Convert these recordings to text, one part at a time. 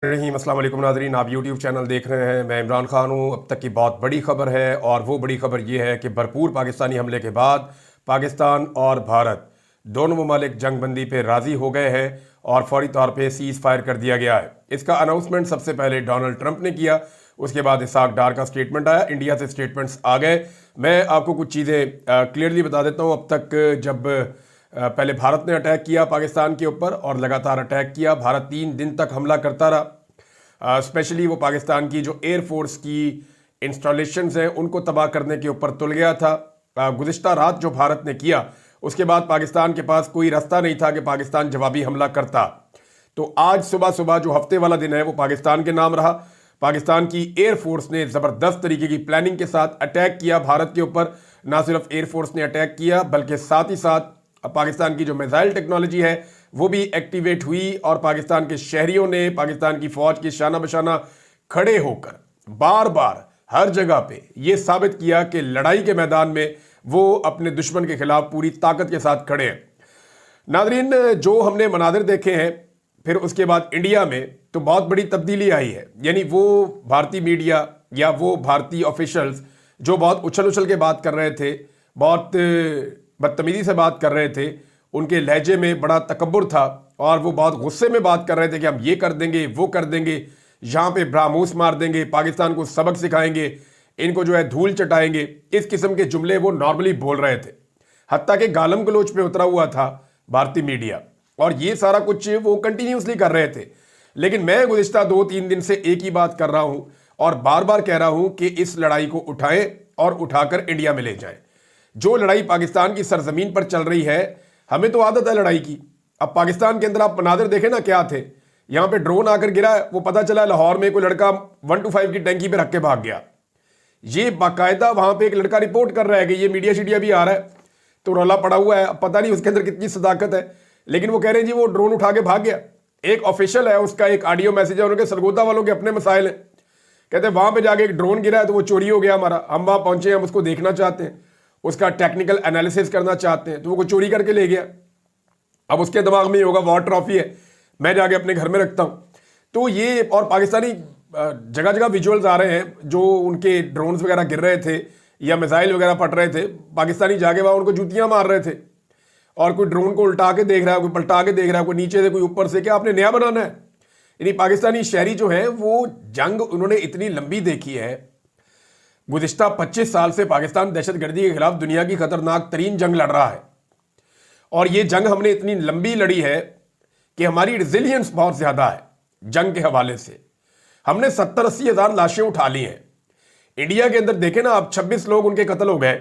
रहीम अस्सलाम वालेकुम नाज़रीन, आप यूट्यूब चैनल देख रहे हैं। मैं इमरान खान हूँ। अब तक की बहुत बड़ी खबर है और वो बड़ी खबर ये है कि भरपूर पाकिस्तानी हमले के बाद पाकिस्तान और भारत दोनों ममालिक जंगबंदी पे राज़ी हो गए हैं और फौरी तौर पे सीज़ फायर कर दिया गया है। इसका अनाउंसमेंट सबसे पहले डोनाल्ड ट्रंप ने किया, उसके बाद इसहाक डार का स्टेटमेंट आया, इंडिया से स्टेटमेंट्स आ गए। मैं आपको कुछ चीज़ें क्लियरली बता देता हूँ। अब तक जब पहले भारत ने अटैक किया पाकिस्तान के ऊपर और लगातार अटैक किया, भारत 3 दिन तक हमला करता रहा। स्पेशली वो पाकिस्तान की जो एयरफोर्स की इंस्टॉलेशंस हैं उनको तबाह करने के ऊपर तुल गया था। गुज़िश्ता रात जो भारत ने किया उसके बाद पाकिस्तान के पास कोई रास्ता नहीं था कि पाकिस्तान जवाबी हमला करता। तो आज सुबह सुबह जो हफ्ते वाला दिन है वो पाकिस्तान के नाम रहा। पाकिस्तान की एयरफोर्स ने ज़बरदस्त तरीके की प्लानिंग के साथ अटैक किया भारत के ऊपर। ना सिर्फ एयरफोर्स ने अटैक किया बल्कि साथ ही साथ पाकिस्तान की जो मिसाइल टेक्नोलॉजी है वो भी एक्टिवेट हुई और पाकिस्तान के शहरियों ने पाकिस्तान की फौज की शाना बशाना खड़े होकर बार बार हर जगह पे ये साबित किया कि लड़ाई के मैदान में वो अपने दुश्मन के खिलाफ पूरी ताकत के साथ खड़े हैं। नाजरीन, जो हमने मनाजिर देखे हैं फिर उसके बाद इंडिया में तो बहुत बड़ी तब्दीली आई है। यानी वो भारतीय मीडिया या वो भारतीय ऑफिशियल्स जो बहुत उछल उछल के बात कर रहे थे, बहुत बदतमीजी से बात कर रहे थे, उनके लहजे में बड़ा तकब्बुर था और वो बहुत गुस्से में बात कर रहे थे कि हम ये कर देंगे, वो कर देंगे, यहाँ पे ब्रामूस मार देंगे, पाकिस्तान को सबक सिखाएंगे, इनको जो है धूल चटाएंगे। इस किस्म के जुमले वो नॉर्मली बोल रहे थे। हत्ता के गालम गलोच पे उतरा हुआ था भारतीय मीडिया और ये सारा कुछ वो कंटिन्यूसली कर रहे थे। लेकिन मैं गुज़िश्ता 2-3 दिन से एक ही बात कर रहा हूं और बार बार कह रहा हूं कि इस लड़ाई को उठाएं और उठाकर इंडिया में ले जाएं। जो लड़ाई पाकिस्तान की सरजमीन पर चल रही है, हमें तो आदत है लड़ाई की। अब पाकिस्तान के अंदर आप मनाजिर देखें ना, क्या थे। यहां पे ड्रोन आकर गिरा, वो पता चला लाहौर में कोई लड़का 125 की टैंकी पे रख के भाग गया। ये बाकायदा वहां पे एक लड़का रिपोर्ट कर रहा है कि ये मीडिया शीडिया भी आ रहा है, तो रौला पड़ा हुआ है। अब पता नहीं उसके अंदर कितनी सदाकत है, लेकिन वो कह रहे हैं जी वो ड्रोन उठा के भाग गया। एक ऑफिशियल है, उसका एक ऑडियो मैसेज है, उनके सरगोदा वालों के अपने मसाइल हैं। कहते हैं वहां पे जाके एक ड्रोन गिरा है तो वो चोरी हो गया हमारा, हम वहां पहुंचे, हम उसको देखना चाहते हैं, उसका टेक्निकल एनालिसिस करना चाहते हैं, तो वो चोरी करके ले गया। अब उसके दिमाग में ही होगा वॉर ट्रॉफी है, मैं जाके अपने घर में रखता हूं। तो ये और पाकिस्तानी जगह जगह विजुअल्स आ रहे हैं, जो उनके ड्रोन्स वगैरह गिर रहे थे या मिसाइल वगैरह फट रहे थे, पाकिस्तानी जाके वहां उनको जूतियां मार रहे थे। और कोई ड्रोन को उल्टा के देख रहा है, कोई पलटा के देख रहा है, कोई नीचे से कोई ऊपर से, क्या आपने नया बनाना है। यानी पाकिस्तानी शहरी जो है वो जंग उन्होंने इतनी लंबी देखी है। गुज़िश्ता 25 साल से पाकिस्तान दहशतगर्दी के खिलाफ दुनिया की खतरनाक तरीन जंग लड़ रहा है और ये जंग हमने इतनी लंबी लड़ी है कि हमारी रिजिलियंस बहुत ज्यादा है। जंग के हवाले से हमने 70-80 हजार लाशें उठा ली हैं। इंडिया के अंदर देखें ना, अब 26 लोग उनके कत्ल हो गए।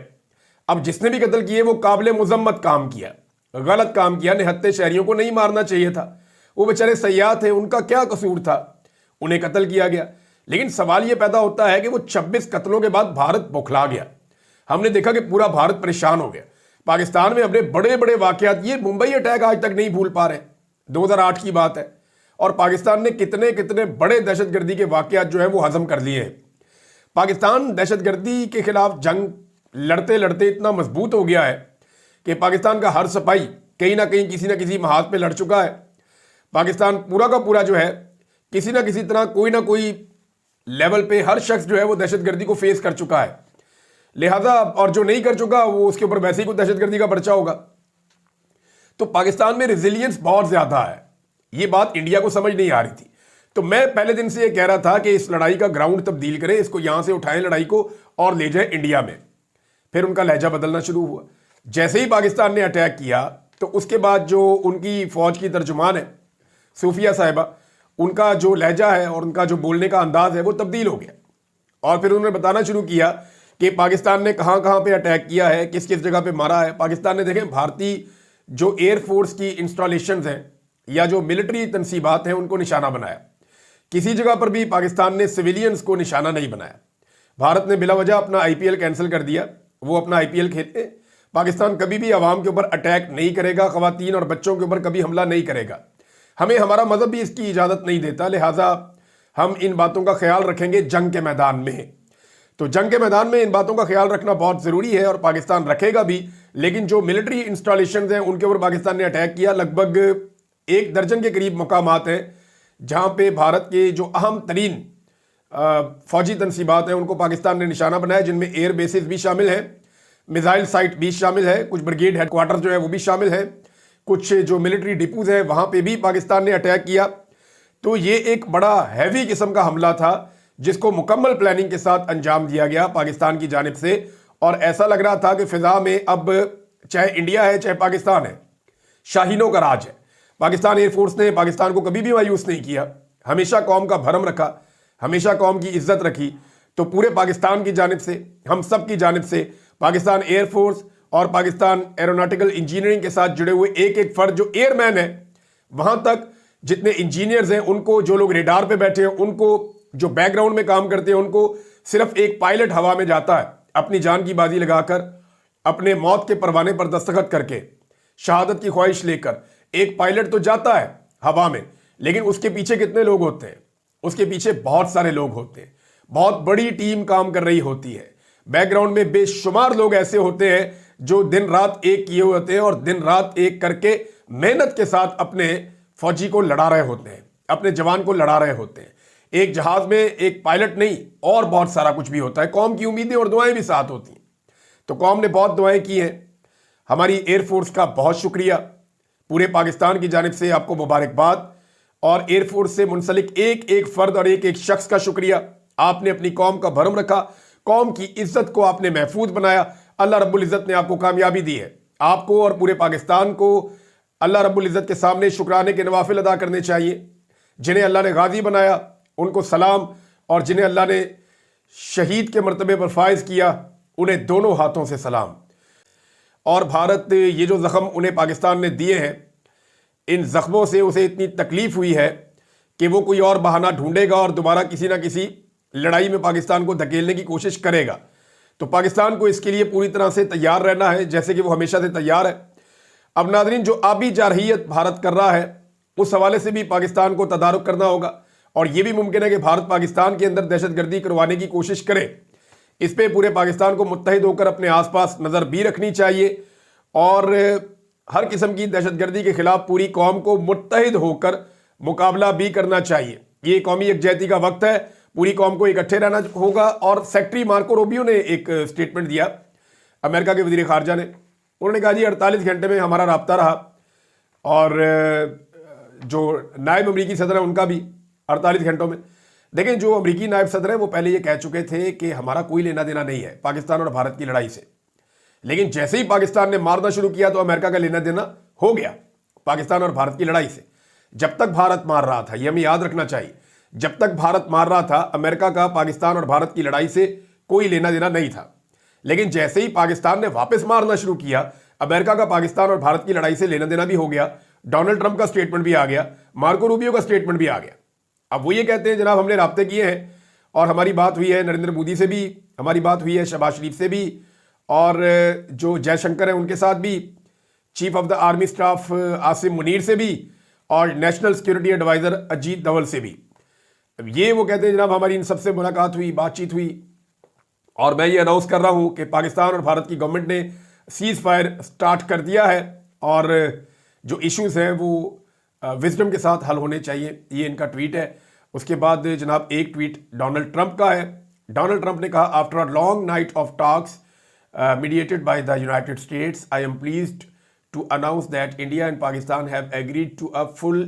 अब जिसने भी कत्ल किए वो काबिल मुजम्मत काम किया, गलत काम किया। निहत्ते शहरियों को नहीं मारना चाहिए था, वो बेचारे सयाह थे, उनका क्या कसूर था, उन्हें कत्ल किया गया। लेकिन सवाल यह पैदा होता है कि वो 26 कत्लों के बाद भारत बौखला गया। हमने देखा कि पूरा भारत परेशान हो गया। पाकिस्तान में अपने बड़े बड़े वाकयात, ये मुंबई अटैक आज तक नहीं भूल पा रहे, 2008 की बात है, और पाकिस्तान ने कितने कितने बड़े दहशतगर्दी के वाकयात जो है वो हजम कर लिए हैं। पाकिस्तान दहशतगर्दी के खिलाफ जंग लड़ते लड़ते इतना मजबूत हो गया है कि पाकिस्तान का हर सिपाही कहीं ना कहीं किसी ना किसी महाज पे लड़ चुका है। पाकिस्तान पूरा का पूरा जो है किसी ना किसी तरह कोई ना कोई लेवल पे हर शख्स जो है वो दहशतगर्दी को फेस कर चुका है। लिहाजा और जो नहीं कर चुका वो उसके ऊपर वैसे ही कोई दहशतगर्दी का पर्चा होगा। तो पाकिस्तान में रेजिलियंस बहुत ज्यादा है, ये बात इंडिया को समझ नहीं आ रही थी। तो मैं पहले दिन से ये कह रहा था कि इस लड़ाई का ग्राउंड तब्दील करें, इसको यहां से उठाएं लड़ाई को और ले जाए इंडिया में। फिर उनका लहजा बदलना शुरू हुआ। जैसे ही पाकिस्तान ने अटैक किया तो उसके बाद जो उनकी फौज की तर्जुमान है सूफिया साहिबा, उनका जो लहजा है और उनका जो बोलने का अंदाज है वो तब्दील हो गया। और फिर उन्होंने बताना शुरू किया कि पाकिस्तान ने कहां कहां पे अटैक किया है, किस किस जगह पे मारा है। पाकिस्तान ने देखें भारतीय जो एयरफोर्स की इंस्टॉलेशंस हैं या जो मिलिट्री तनसीबात हैं उनको निशाना बनाया। किसी जगह पर भी पाकिस्तान ने सिविलियंस को निशाना नहीं बनाया। भारत ने बिला वजह अपना IPL कैंसिल कर दिया, वो अपना IPL खेले। पाकिस्तान कभी भी आवाम के ऊपर अटैक नहीं करेगा, खवातीन और बच्चों के ऊपर कभी हमला नहीं करेगा। हमें हमारा मजहब भी इसकी इजाजत नहीं देता, लिहाजा हम इन बातों का ख्याल रखेंगे जंग के मैदान में। तो जंग के मैदान में इन बातों का ख्याल रखना बहुत जरूरी है और पाकिस्तान रखेगा भी। लेकिन जो मिलिट्री इंस्टॉलेशन हैं उनके ऊपर पाकिस्तान ने अटैक किया। लगभग 1 दर्जन के करीब मकामात हैं जहां पे भारत के जो अहम तरीन फौजी तनसीबात हैं उनको पाकिस्तान ने निशाना बनाया, जिनमें एयर बेसिस भी शामिल है, मिसाइल साइट भी शामिल है, कुछ ब्रिगेड हेडक्वार्टर जो है वो भी शामिल है, कुछ जो मिलिट्री डिपोज है वहां पे भी पाकिस्तान ने अटैक किया। तो ये एक बड़ा हैवी किस्म का हमला था जिसको मुकम्मल प्लानिंग के साथ अंजाम दिया गया पाकिस्तान की जानिब से। और ऐसा लग रहा था कि फिजा में अब चाहे इंडिया है चाहे पाकिस्तान है, शाहीनों का राज है। पाकिस्तान एयरफोर्स ने पाकिस्तान को कभी भी मायूस नहीं किया, हमेशा कौम का भरम रखा, हमेशा कौम की इज्जत रखी। तो पूरे पाकिस्तान की जानिब से, हम सब की जानिब से, पाकिस्तान एयरफोर्स और पाकिस्तान एरोनॉटिकल इंजीनियरिंग के साथ जुड़े हुए एक एक फर्द जो एयरमैन है, वहां तक जितने इंजीनियर्स हैं उनको, जो लोग रेडार पे बैठे हैं उनको, जो बैकग्राउंड में काम करते हैं उनको, सिर्फ एक पायलट हवा में जाता है अपनी जान की बाजी लगाकर, अपने मौत के परवाने पर दस्तखत करके, शहादत की ख्वाहिश लेकर। एक पायलट तो जाता है हवा में, लेकिन उसके पीछे कितने लोग होते हैं? उसके पीछे बहुत सारे लोग होते हैं, बहुत बड़ी टीम काम कर रही होती है। बैकग्राउंड में बेशुमार लोग ऐसे होते हैं जो दिन रात एक किए हुए होते हैं और दिन रात एक करके मेहनत के साथ अपने फौजी को लड़ा रहे होते हैं, अपने जवान को लड़ा रहे होते हैं। एक जहाज में एक पायलट नहीं, और बहुत सारा कुछ भी होता है। कौम की उम्मीदें और दुआएं भी साथ होती हैं। तो कौम ने बहुत दुआएं की हैं। हमारी एयरफोर्स का बहुत शुक्रिया, पूरे पाकिस्तान की जानिब से आपको मुबारकबाद। और एयरफोर्स से मुंसलिक एक एक फर्द और एक एक शख्स का शुक्रिया। आपने अपनी कौम का भरम रखा, कौम की इज्जत को आपने महफूज बनाया। अल्लाह रब्बुल इज़्ज़त ने आपको कामयाबी दी है। आपको और पूरे पाकिस्तान को अल्लाह रब्बुल इज़्ज़त के सामने शुक्राने के नवाफिल अदा करने चाहिए। जिन्हें अल्लाह ने गाजी बनाया उनको सलाम, और जिन्हें अल्लाह ने शहीद के मर्तबे पर फायज किया उन्हें दोनों हाथों से सलाम। और भारत, ये जो ज़ख्म उन्हें पाकिस्तान ने दिए हैं, इन जख्मों से उसे इतनी तकलीफ हुई है कि वो कोई और बहाना ढूंढेगा और दोबारा किसी ना किसी लड़ाई में पाकिस्तान को धकेलने की कोशिश करेगा। तो पाकिस्तान को इसके लिए पूरी तरह से तैयार रहना है, जैसे कि वो हमेशा से तैयार है। अब नाज़रीन, जो आबी जारहियत भारत कर रहा है उस हवाले से भी पाकिस्तान को तदारुक करना होगा। और यह भी मुमकिन है कि भारत पाकिस्तान के अंदर दहशतगर्दी करवाने की कोशिश करे। इस पर पूरे पाकिस्तान को मुत्तहिद होकर अपने आसपास नज़र भी रखनी चाहिए और हर किस्म की दहशतगर्दी के खिलाफ पूरी कौम को मुत्तहिद होकर मुकाबला भी करना चाहिए। ये कौमी यकजहती का वक्त है, पूरी कौम को इकट्ठे रहना होगा। और सेक्रेटरी मार्को रूबियो ने एक स्टेटमेंट दिया, अमेरिका के वजीर खारजा ने। उन्होंने कहा जी 48 घंटे में हमारा राब्ता रहा, और जो नायब अमरीकी सदर है उनका भी 48 घंटों में। देखें, जो अमरीकी नायब सदर है वो पहले ये कह चुके थे कि हमारा कोई लेना देना नहीं है पाकिस्तान और भारत की लड़ाई से। लेकिन जैसे ही पाकिस्तान ने मारना शुरू किया तो अमेरिका का लेना देना हो गया पाकिस्तान और भारत की लड़ाई से। जब तक भारत मार रहा था, ये हमें याद रखना चाहिए, जब तक भारत मार रहा था अमेरिका का पाकिस्तान और भारत की लड़ाई से कोई लेना देना नहीं था। लेकिन जैसे ही पाकिस्तान ने वापस मारना शुरू किया, अमेरिका का पाकिस्तान और भारत की लड़ाई से लेना देना भी हो गया। डोनाल्ड ट्रंप का स्टेटमेंट भी आ गया, मार्को रूबियो का स्टेटमेंट भी आ गया। अब वो ये कहते हैं जनाब हमने राब्ते किए हैं, और हमारी बात हुई है नरेंद्र मोदी से भी, हमारी बात हुई है शहबाज शरीफ से भी, और जो जयशंकर है उनके साथ भी, chief of the army staff Asim Munir से भी, और national security advisor Ajit Doval से भी। ये वो कहते हैं जनाब हमारी इन सबसे मुलाकात हुई, बातचीत हुई, और मैं ये अनाउंस कर रहा हूं कि पाकिस्तान और भारत की गवर्नमेंट ने सीज फायर स्टार्ट कर दिया है, और जो इश्यूज हैं वो विजडम के साथ हल होने चाहिए। ये इनका ट्वीट है। उसके बाद जनाब एक ट्वीट डोनाल्ड ट्रंप का है। डोनाल्ड ट्रंप ने कहा, after a long night of talks mediated by the United States, I am pleased to announce that India and Pakistan have agreed to a full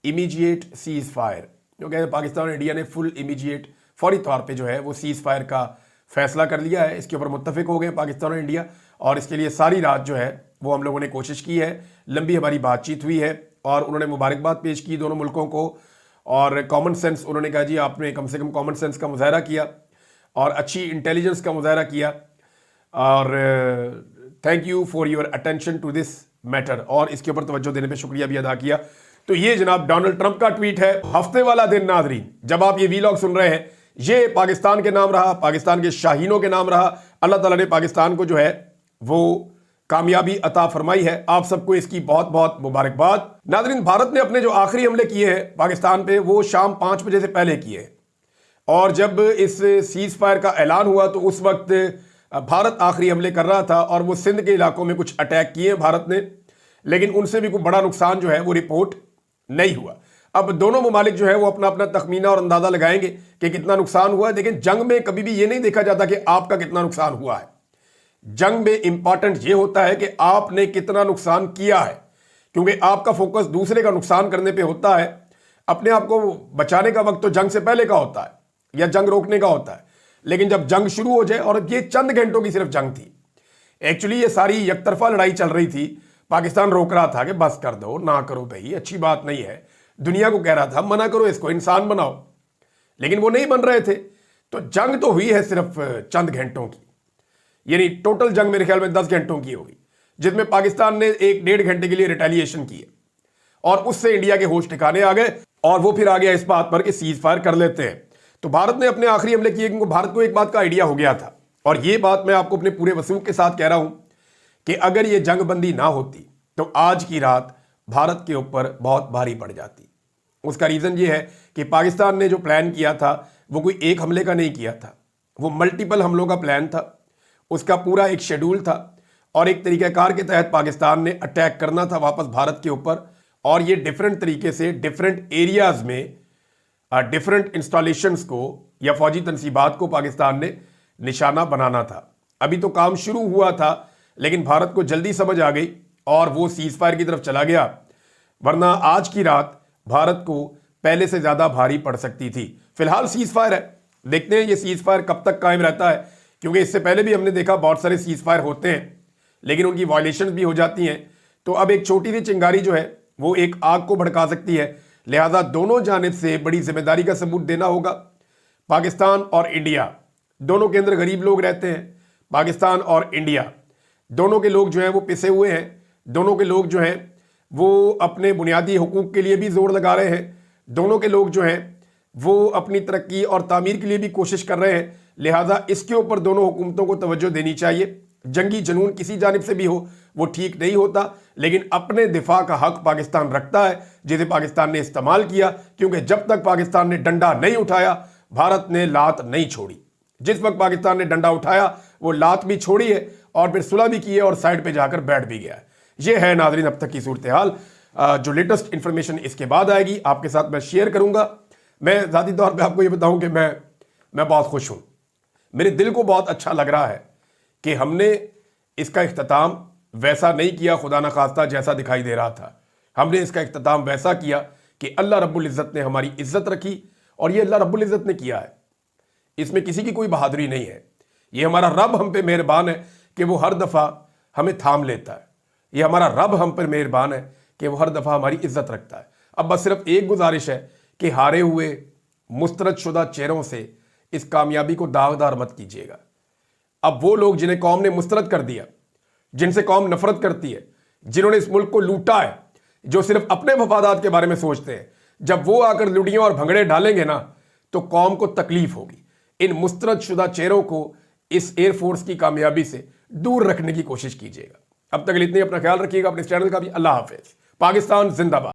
immediate ceasefire। जो कहते हैं पाकिस्तान और India ने full immediate फौरी तौर पे जो है वो सीज फायर का फैसला कर लिया है। इसके ऊपर मुत्तफिक हो गए पाकिस्तान और इंडिया, और इसके लिए सारी रात जो है वो हम लोगों ने कोशिश की है। लंबी हमारी बातचीत हुई है और उन्होंने मुबारकबाद पेश की दोनों मुल्कों को, और कॉमन सेंस, उन्होंने कहा जी आपने कम से कम कॉमन सेंस का मुजाहरा किया और अच्छी इंटेलिजेंस का मुजाहरा किया, और thank you for your attention to this matter, और इसके ऊपर तवज्जो देने पे शुक्रिया भी अदा किया। तो ये जनाब डोनाल्ड ट्रंप का ट्वीट है। हफ्ते वाला दिन नाज़रीन, जब आप ये वीलॉग सुन रहे हैं, ये पाकिस्तान के नाम रहा, पाकिस्तान के शाहीनों के नाम रहा। अल्लाह ताला ने पाकिस्तान को जो है वो कामयाबी अता फरमाई है। आप सबको इसकी बहुत बहुत मुबारकबाद। नाज़रीन, भारत ने अपने जो आखिरी हमले किए हैं पाकिस्तान पे वो शाम 5 बजे से पहले किए, और जब इस सीज फायर का ऐलान हुआ तो उस वक्त भारत आखिरी हमले कर रहा था, और वो सिंध के इलाकों में कुछ अटैक किए भारत ने, लेकिन उनसे भी कोई बड़ा नुकसान जो है वो रिपोर्ट नहीं हुआ। अब दोनों ममालिक जो है वो अपना अपना तखमीना और अंदाजा लगाएंगे कि कितना नुकसान हुआ है। लेकिन जंग में कभी भी ये नहीं देखा जाता कि आपका कितना नुकसान हुआ है। जंग में इंपॉर्टेंट ये होता है कि आपने कितना नुकसान किया है, क्योंकि आपका फोकस दूसरे का नुकसान करने पे होता है। अपने आप को बचाने का वक्त तो जंग से पहले का होता है या जंग रोकने का होता है। लेकिन जब जंग शुरू हो जाए, और ये चंद घंटों की सिर्फ जंग थी, एक्चुअली ये सारी यकतरफा लड़ाई चल रही थी। पाकिस्तान रोक रहा था कि बस कर दो, ना करो भाई, अच्छी बात नहीं है। दुनिया को कह रहा था मना करो, इसको इंसान बनाओ, लेकिन वो नहीं बन रहे थे। तो जंग तो हुई है सिर्फ चंद घंटों की, यानी टोटल जंग मेरे ख्याल में 10 घंटों की होगी, जिसमें पाकिस्तान ने 1-1.5 घंटे के लिए रिटेलिएशन की है और उससे इंडिया के होश ठिकाने आ गए। और वो फिर आ गया इस बात पर कि सीज फायर कर लेते हैं। तो भारत ने अपने आखिरी हमले किए, क्योंकि भारत को एक बात का आइडिया हो गया था, और ये बात मैं आपको अपने पूरे वसूख के साथ कह रहा हूं कि अगर ये जंग बंदी ना होती तो आज की रात भारत के ऊपर बहुत भारी पड़ जाती। उसका रीजन ये है कि पाकिस्तान ने जो प्लान किया था वो कोई एक हमले का नहीं किया था, वो मल्टीपल हमलों का प्लान था। उसका पूरा एक शेड्यूल था और एक तरीक़ाकार के तहत पाकिस्तान ने अटैक करना था वापस भारत के ऊपर। और ये डिफरेंट तरीके से डिफरेंट एरियाज में डिफरेंट इंस्टॉलेशंस को या फौजी तनसीबात को पाकिस्तान ने निशाना बनाना था। अभी तो काम शुरू हुआ था, लेकिन भारत को जल्दी समझ आ गई और वो सीज फायर की तरफ चला गया, वरना आज की रात भारत को पहले से ज़्यादा भारी पड़ सकती थी। फिलहाल सीज फायर है, देखते हैं ये सीज फायर कब तक कायम रहता है, क्योंकि इससे पहले भी हमने देखा बहुत सारे सीज फायर होते हैं लेकिन उनकी वायलेशन भी हो जाती हैं। तो अब एक छोटी सी चिंगारी जो है वो एक आग को भड़का सकती है, लिहाजा दोनों जानिब से बड़ी जिम्मेदारी का सबूत देना होगा। पाकिस्तान और इंडिया दोनों के अंदर गरीब लोग रहते हैं। पाकिस्तान और इंडिया दोनों के लोग जो हैं वो पिसे हुए हैं, दोनों के लोग जो हैं वो अपने बुनियादी हुकूक के लिए भी जोर लगा रहे हैं, दोनों के लोग जो हैं वो अपनी तरक्की और तामीर के लिए भी कोशिश कर रहे हैं। लिहाजा इसके ऊपर दोनों हुकूमतों को तवज्जो देनी चाहिए। जंगी जुनून किसी जानिब से भी हो वो ठीक नहीं होता, लेकिन अपने दिफा का हक पाकिस्तान रखता है, जिसे पाकिस्तान ने इस्तेमाल किया, क्योंकि जब तक पाकिस्तान ने डंडा नहीं उठाया भारत ने लात नहीं छोड़ी। जिस वक्त पाकिस्तान ने डंडा उठाया वो लात भी छोड़ी है और फिर सुलह भी की है और साइड पे जाकर बैठ भी गया है। ये है नाजरीन अब तक की सूरत हाल। जो लेटेस्ट इंफॉर्मेशन इसके बाद आएगी आपके साथ मैं शेयर करूंगा। मैं ज़ाती तौर पे आपको ये बताऊं कि मैं बहुत खुश हूं। मेरे दिल को बहुत अच्छा लग रहा है कि हमने इसका इख्तिताम वैसा नहीं किया खुदा न खास्ता जैसा दिखाई दे रहा था। हमने इसका इख्तिताम वैसा किया कि अल्लाह रब्बुल इज़्ज़त ने हमारी इज्जत रखी, और ये अल्लाह रब्बुल इज़्ज़त ने किया है। इसमें किसी की कोई बहादुरी नहीं है। ये हमारा रब हम पे मेहरबान है कि वो हर दफ़ा हमें थाम लेता है। ये हमारा रब हम पर मेहरबान है कि वो हर दफ़ा हमारी इज्जत रखता है। अब बस सिर्फ एक गुजारिश है कि हारे हुए मुस्तरद शुदा चेहरों से इस कामयाबी को दागदार मत कीजिएगा। अब वो लोग जिन्हें कौम ने मुस्तरद कर दिया, जिनसे कौम नफरत करती है, जिन्होंने इस मुल्क को लूटा है, जो सिर्फ अपने मफादात के बारे में सोचते हैं, जब वो आकर लुटियों और भंगड़े डालेंगे ना तो कौम को तकलीफ होगी। इन मुस्तरद शुदा चेहरों को इस एयरफोर्स की कामयाबी से दूर रखने की कोशिश कीजिएगा। अब तक इतनी अपना ख्याल रखिएगा, अपने चैनल का भी। अल्लाह हाफिज। पाकिस्तान जिंदाबाद।